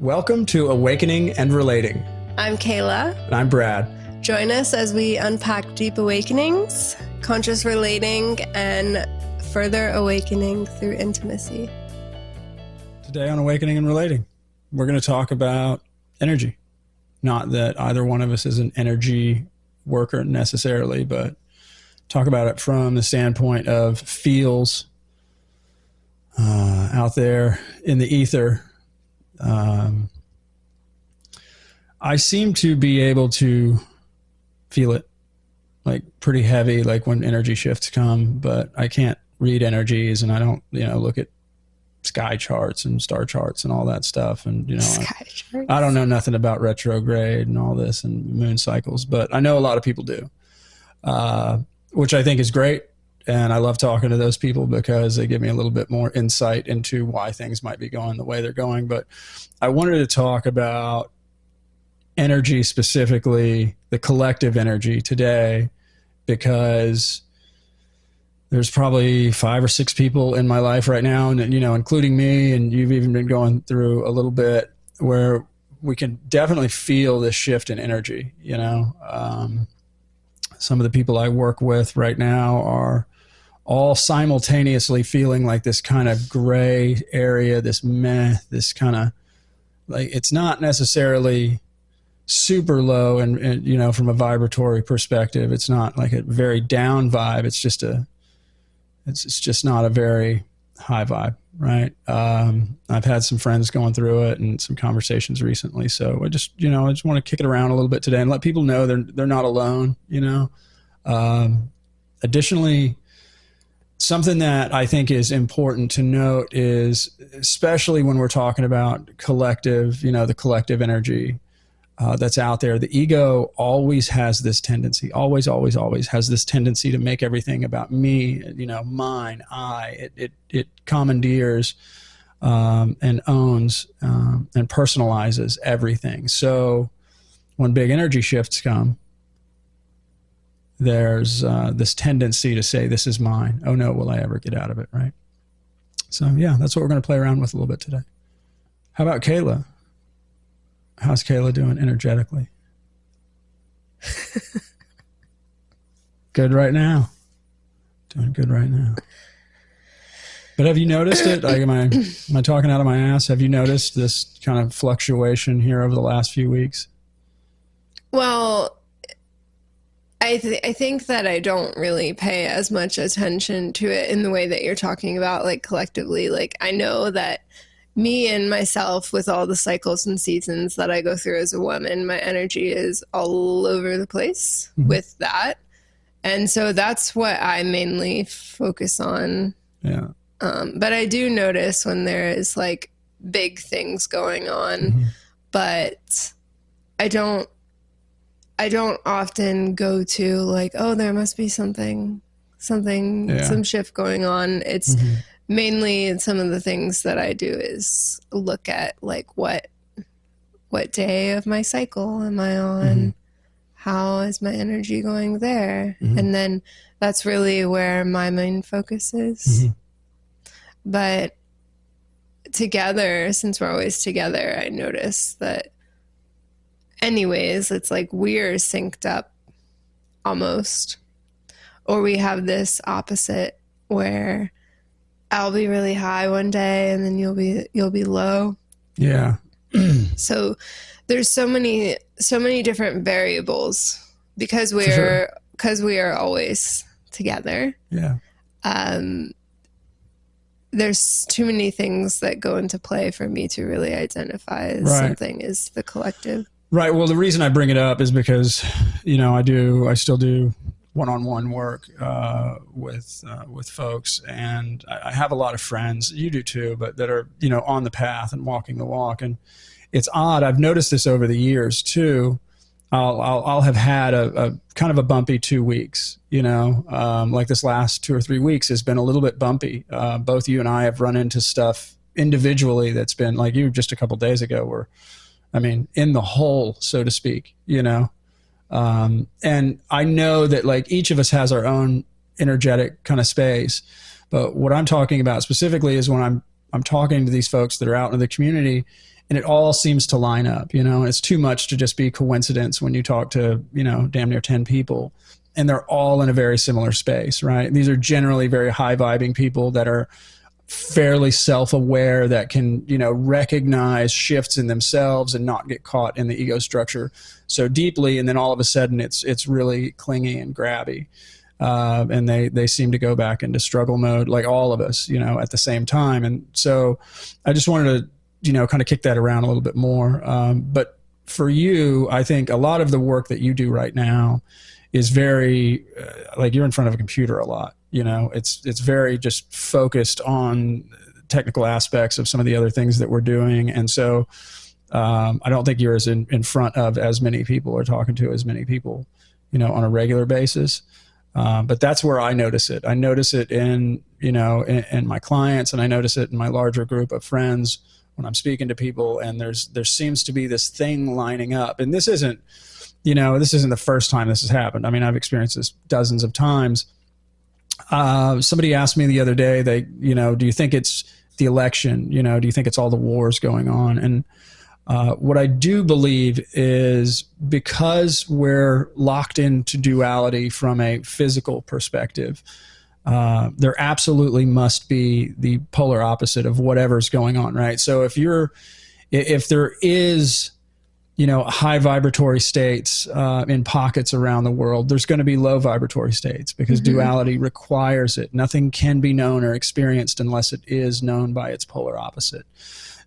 Welcome to Awakening and Relating. I'm Kayla. And I'm Brad. Join us as we unpack deep awakenings, conscious relating, and further awakening through intimacy. Today on Awakening and Relating, we're going to talk about energy. Not that either one of us is an energy worker necessarily, but talk about it from the standpoint of feels out there in the ether. I seem to be able to feel it like pretty heavy, like when energy shifts come, but I can't read energies and I don't, look at sky charts and star charts and all that stuff. And, I don't know nothing about retrograde and all this and moon cycles, but I know a lot of people do, which I think is great. And I love talking to those people because they give me a little bit more insight into why things might be going the way they're going. But I wanted to talk about energy, specifically the collective energy today, because there's probably 5 or 6 people in my life right now, and including me, and you've even been going through a little bit where we can definitely feel this shift in energy. Some of the people I work with right now are all simultaneously feeling like this kind of gray area, this this kind of like, it's not necessarily super low and from a vibratory perspective, it's not like a very down vibe. It's just not a very high vibe. Right. I've had some friends going through it and some conversations recently. So I just want to kick it around a little bit today and let people know they're not alone, Additionally, something that I think is important to note is, especially when we're talking about collective, the collective energy that's out there, the ego always has this tendency, always has this tendency to make everything about me, mine, I. It commandeers and owns and personalizes everything. So when big energy shifts come, there's this tendency to say, this is mine. Oh no, will I ever get out of it, right? So yeah, that's what we're going to play around with a little bit today. How about Kayla? How's Kayla doing energetically? Good right now. Doing good right now. But have you noticed it? Like, am I talking out of my ass? Have you noticed this kind of fluctuation here over the last few weeks? Well, I think that I don't really pay as much attention to it in the way that you're talking about, like collectively. Like, I know that me and myself, with all the cycles and seasons that I go through as a woman, my energy is all over the place with that. And so that's what I mainly focus on. Yeah. But I do notice when there is like big things going on, but I don't often go to like, oh, there must be some shift going on. It's mainly some of the things that I do is look at like what day of my cycle am I on? How is my energy going there? And then that's really where my main focus is. But together, since we're always together, I notice that anyways, it's like we're synced up almost, or we have this opposite where I'll be really high one day and then you'll be low. Yeah. So there's so many different variables because we are always together. Yeah. There's too many things that go into play for me to really identify as something is the collective. Right. Well, the reason I bring it up is because, I still do one-on-one work with folks, and I have a lot of friends, you do too, but that are, on the path and walking the walk. And it's odd. I've noticed this over the years too. I'll have had a kind of a bumpy 2 weeks, like this last 2 or 3 weeks has been a little bit bumpy. Both you and I have run into stuff individually that's been like you just a couple days ago were, in the hole, so to speak, and I know that like each of us has our own energetic kind of space, but what I'm talking about specifically is when I'm talking to these folks that are out in the community and it all seems to line up, and it's too much to just be coincidence when you talk to, damn near 10 people and they're all in a very similar space, right? These are generally very high vibing people that are fairly self-aware, that can, recognize shifts in themselves and not get caught in the ego structure so deeply. And then all of a sudden it's really clingy and grabby. And they seem to go back into struggle mode, like all of us, at the same time. And so I just wanted to, kind of kick that around a little bit more. But for you, I think a lot of the work that you do right now is very, like you're in front of a computer a lot. It's very just focused on technical aspects of some of the other things that we're doing. And so I don't think you're as in front of as many people or talking to as many people, on a regular basis. But that's where I notice it. I notice it in my clients, and I notice it in my larger group of friends when I'm speaking to people, and there seems to be this thing lining up. And this isn't the first time this has happened. I mean, I've experienced this dozens of times. Somebody asked me the other day, do you think it's the election? Do you think it's all the wars going on? And what I do believe is, because we're locked into duality from a physical perspective, there absolutely must be the polar opposite of whatever's going on, right? So if there is, high vibratory states in pockets around the world, there's going to be low vibratory states, because duality requires it. Nothing can be known or experienced unless it is known by its polar opposite.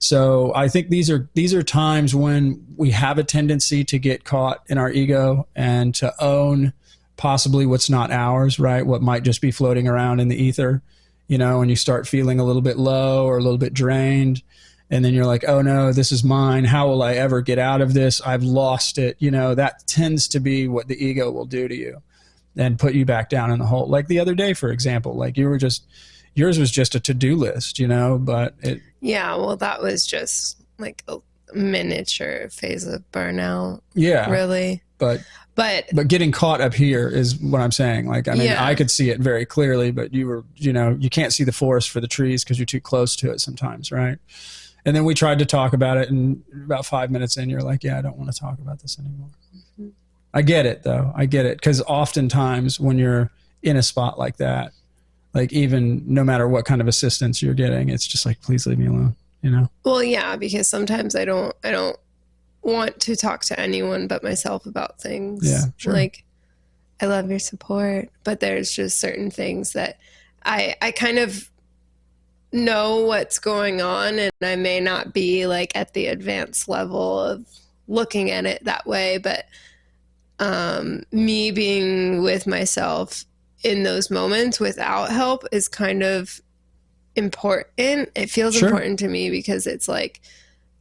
So I think these are times when we have a tendency to get caught in our ego and to own possibly what's not ours, right? What might just be floating around in the ether, and you start feeling a little bit low or a little bit drained. And then you're like, oh no, this is mine. How will I ever get out of this? I've lost it. That tends to be what the ego will do to you and put you back down in the hole. Like the other day, for example, like yours was just a to-do list, but yeah, well, that was just like a miniature phase of burnout. Yeah. Really. But getting caught up here is what I'm saying. Like, I mean, yeah. I could see it very clearly, but you can't see the forest for the trees because you're too close to it sometimes, right? And then we tried to talk about it, and about 5 minutes in, you're like, yeah, I don't want to talk about this anymore. Mm-hmm. I get it, though. I get it. Because oftentimes when you're in a spot like that, like even no matter what kind of assistance you're getting, it's just like, please leave me alone, Well, yeah, because sometimes I don't want to talk to anyone but myself about things. Yeah, sure. Like, I love your support, but there's just certain things that I kind of know what's going on, and I may not be like at the advanced level of looking at it that way, but me being with myself in those moments without help is kind of important. It feels sure. important to me, because it's like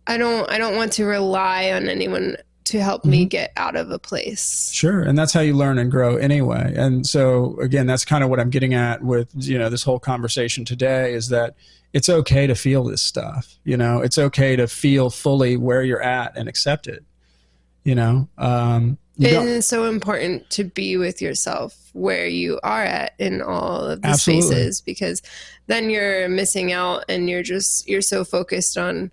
I don't want to rely on anyone to help me get out of a place. Sure. And that's how you learn and grow anyway. And so again, that's kind of what I'm getting at with, this whole conversation today, is that it's okay to feel this stuff. It's okay to feel fully where you're at and accept it. It's so important to be with yourself where you are at in all of the Absolutely. spaces, because then you're missing out, and you're so focused on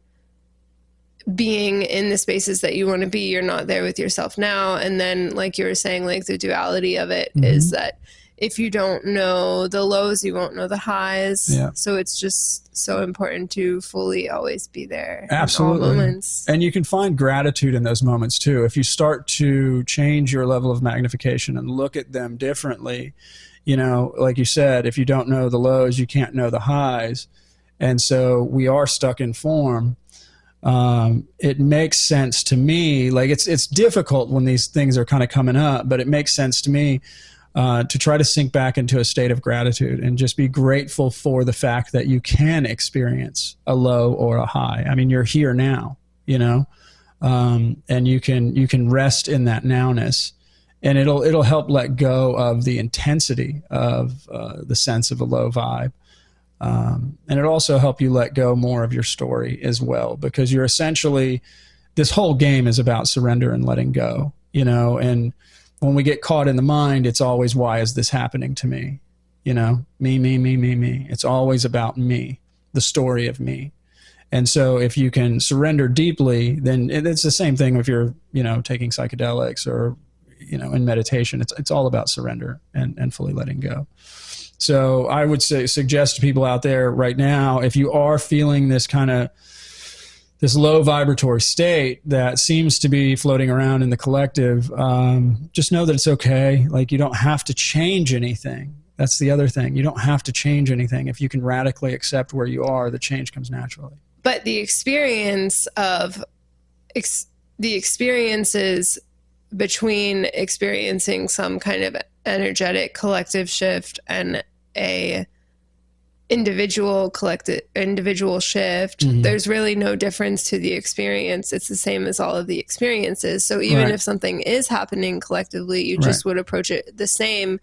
being in the spaces that you want to be. You're not there with yourself now. And then, like you were saying, like the duality of it is that if you don't know the lows, you won't know the highs. Yeah. So it's just so important to fully always be there. Absolutely. In all moments. And you can find gratitude in those moments too. If you start to change your level of magnification and look at them differently, like you said, if you don't know the lows, you can't know the highs. And so we are stuck in form. It makes sense to me. Like it's difficult when these things are kind of coming up, but it makes sense to me to try to sink back into a state of gratitude and just be grateful for the fact that you can experience a low or a high. I mean, you're here now, and you can rest in that nowness, and it'll help let go of the intensity of the sense of a low vibe. And it'll also help you let go more of your story as well, because you're essentially, this whole game is about surrender and letting go, and when we get caught in the mind, it's always, why is this happening to me? Me. It's always about me, the story of me. And so if you can surrender deeply, then it's the same thing if you're, taking psychedelics or, in meditation. It's all about surrender and fully letting go. So I would suggest to people out there right now, if you are feeling this low vibratory state that seems to be floating around in the collective, just know that it's okay. Like, you don't have to change anything. That's the other thing. You don't have to change anything. If you can radically accept where you are, the change comes naturally. But the experience of the experiences between experiencing some kind of energetic collective shift and a individual shift, there's really no difference to the experience. It's the same as all of the experiences. So even if something is happening collectively, you just would approach it the same.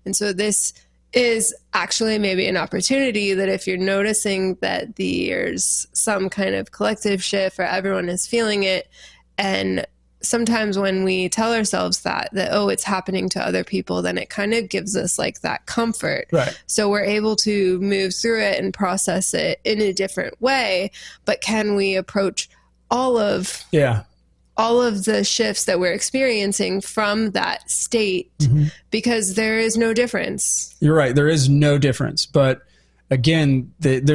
And so this is actually maybe an opportunity that if you're noticing that there's some kind of collective shift or everyone is feeling it, and sometimes when we tell ourselves that, oh, it's happening to other people, then it kind of gives us like that comfort. Right. So we're able to move through it and process it in a different way. But can we approach all of the shifts that we're experiencing from that state? Because there is no difference. You're right. There is no difference. But again, there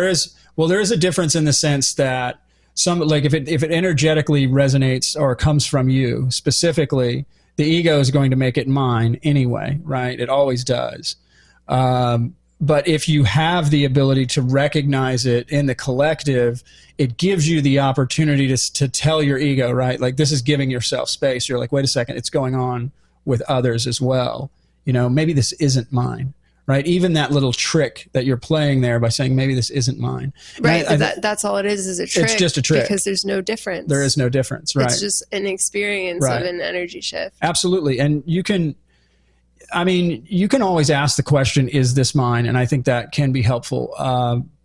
is a difference in the sense that if it energetically resonates or comes from you specifically, the ego is going to make it mine anyway, right? It always does. But if you have the ability to recognize it in the collective, it gives you the opportunity to tell your ego, right? Like, this is giving yourself space. You're like, wait a second, it's going on with others as well. Maybe this isn't mine. Right, even that little trick that you're playing there by saying maybe this isn't mine. Right, that's all it is a trick. It's just a trick because there's no difference. There is no difference. Right, it's just an experience of an energy shift. Absolutely, and you can always ask the question, "Is this mine?" And I think that can be helpful.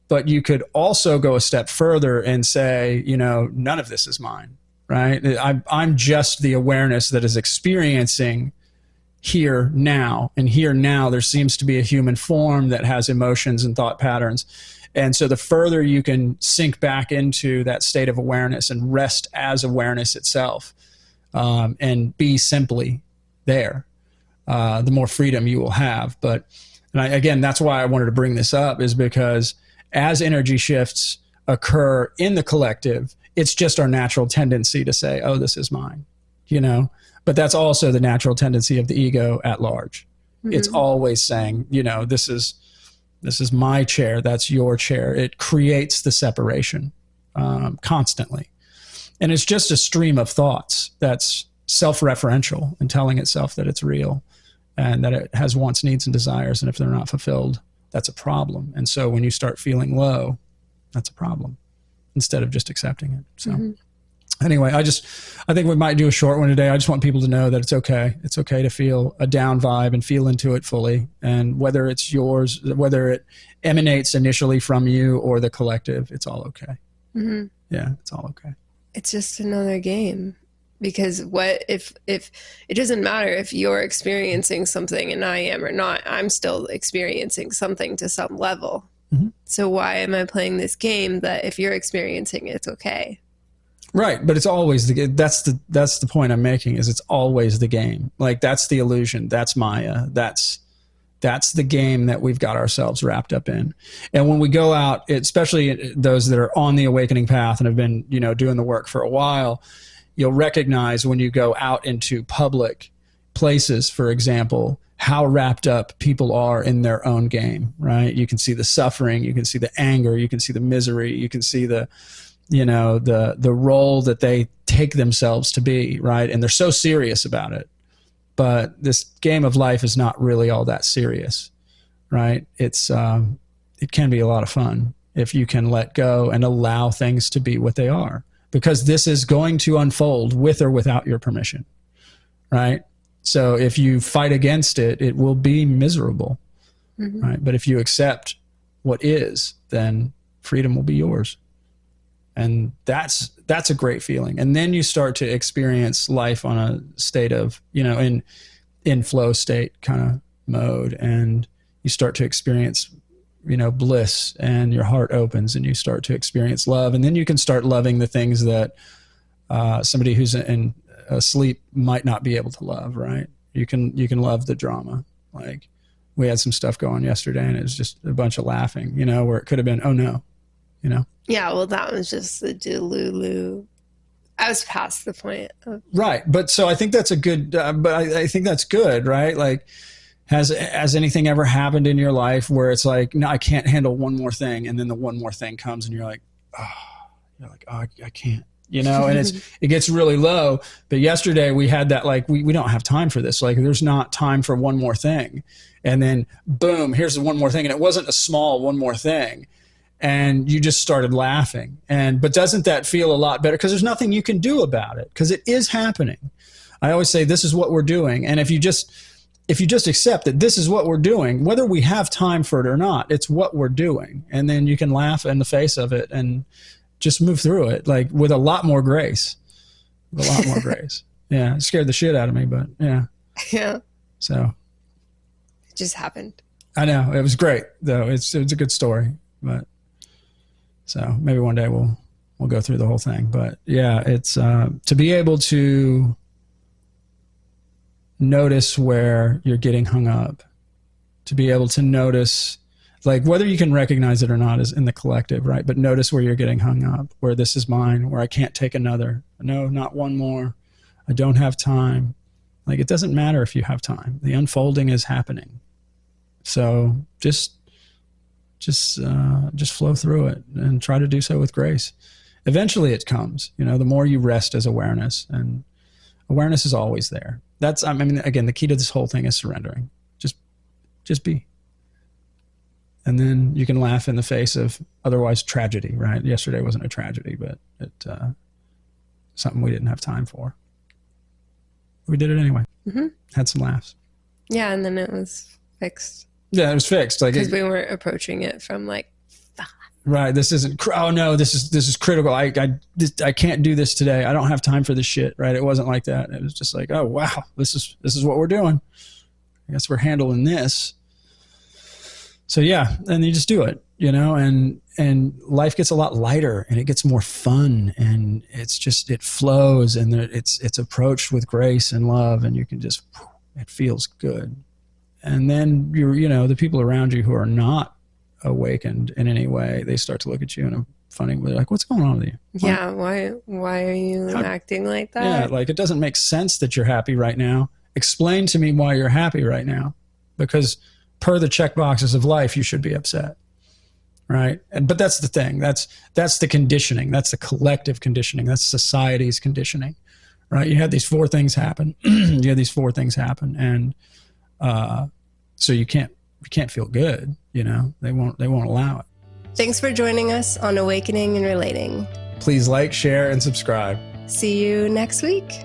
But you could also go a step further and say, none of this is mine. Right, I'm just the awareness that is experiencing here now, and here now there seems to be a human form that has emotions and thought patterns. And so the further you can sink back into that state of awareness and rest as awareness itself, and be simply there, the more freedom you will have. Again, that's why I wanted to bring this up, is because as energy shifts occur in the collective, it's just our natural tendency to say, oh, this is mine, But that's also the natural tendency of the ego at large. It's always saying, this is my chair, that's your chair. It creates the separation constantly. And it's just a stream of thoughts that's self-referential and telling itself that it's real and that it has wants, needs, and desires. And if they're not fulfilled, that's a problem. And so when you start feeling low, that's a problem, instead of just accepting it. So. Anyway, I think we might do a short one today. I just want people to know that it's okay. It's okay to feel a down vibe and feel into it fully. And whether it's yours, whether it emanates initially from you or the collective, it's all okay. Yeah, it's all okay. It's just another game. Because what if it doesn't matter if you're experiencing something and I am or not, I'm still experiencing something to some level. So why am I playing this game that if you're experiencing it, it's okay? Right, but it's always that's the point I'm making, is it's always the game. Like, that's the illusion, that's Maya, that's the game that we've got ourselves wrapped up in. And when we go out, especially those that are on the awakening path and have been, doing the work for a while, you'll recognize when you go out into public places, for example, how wrapped up people are in their own game, right? You can see the suffering, you can see the anger, you can see the misery, you can see the role that they take themselves to be, right? And they're so serious about it. But this game of life is not really all that serious, right? It can be a lot of fun if you can let go and allow things to be what they are, because this is going to unfold with or without your permission, right? So if you fight against it, it will be miserable, right? But if you accept what is, then freedom will be yours. And that's a great feeling. And then you start to experience life on a state of, in flow state kind of mode. And you start to experience bliss, and your heart opens and you start to experience love. And then you can start loving the things that somebody who's asleep might not be able to love, right? You can love the drama. Like, we had some stuff going yesterday and it was just a bunch of laughing, where it could have been, oh no, Yeah, well, that was just the delulu. I was past the point of... Right. But so I think that's a good, but I think that's good, right? Like, has anything ever happened in your life where it's like, no, I can't handle one more thing, and then the one more thing comes and you're like, oh, I can't, and it gets really low. But yesterday we had that, like, we don't have time for this. Like, there's not time for one more thing. And then boom, here's the one more thing. And it wasn't a small one more thing. And you just started laughing. But doesn't that feel a lot better? Because there's nothing you can do about it, because it is happening. I always say, this is what we're doing. And if you just accept that this is what we're doing, whether we have time for it or not, it's what we're doing. And then you can laugh in the face of it and just move through it, like, with a lot more grace. With a lot more grace. Yeah. It scared the shit out of me, but yeah. Yeah. So. It just happened. I know. It was great, though. It's a good story. But so maybe one day we'll go through the whole thing. But yeah, it's to be able to notice where you're getting hung up, to be able to notice, like, whether you can recognize it or not is in the collective, right? But notice where you're getting hung up, where this is mine, where I can't take another. No, not one more. I don't have time. Like, it doesn't matter if you have time. The unfolding is happening. So just flow through it and try to do so with grace. Eventually it comes, the more you rest as awareness, and awareness is always there. That's, again, the key to this whole thing is surrendering. Just be. And then you can laugh in the face of otherwise tragedy, right? Yesterday wasn't a tragedy, but it something we didn't have time for. We did it anyway. Mm-hmm. Had some laughs. Yeah, and then it was fixed. Yeah, it was fixed. Like, because we weren't approaching it from like, right, this isn't, oh no, this is critical. I can't do this today. I don't have time for this shit, right? It wasn't like that. It was just like, oh wow, this is what we're doing. I guess we're handling this. So yeah, and you just do it, and life gets a lot lighter and it gets more fun, and it flows, and it's approached with grace and love, and you can just, it feels good. And then the people around you who are not awakened in any way, they start to look at you in a funny way, like, what's going on with you? Yeah, why are you acting like that? Yeah, like, it doesn't make sense that you're happy right now. Explain to me why you're happy right now, because per the check boxes of life, you should be upset, right? But that's the thing. That's the conditioning. That's the collective conditioning. That's society's conditioning, right? You had these four things happen. And so you can't feel good. They won't allow it. Thanks for joining us on Awakening and Relating. Please like, share, and subscribe. See you next week.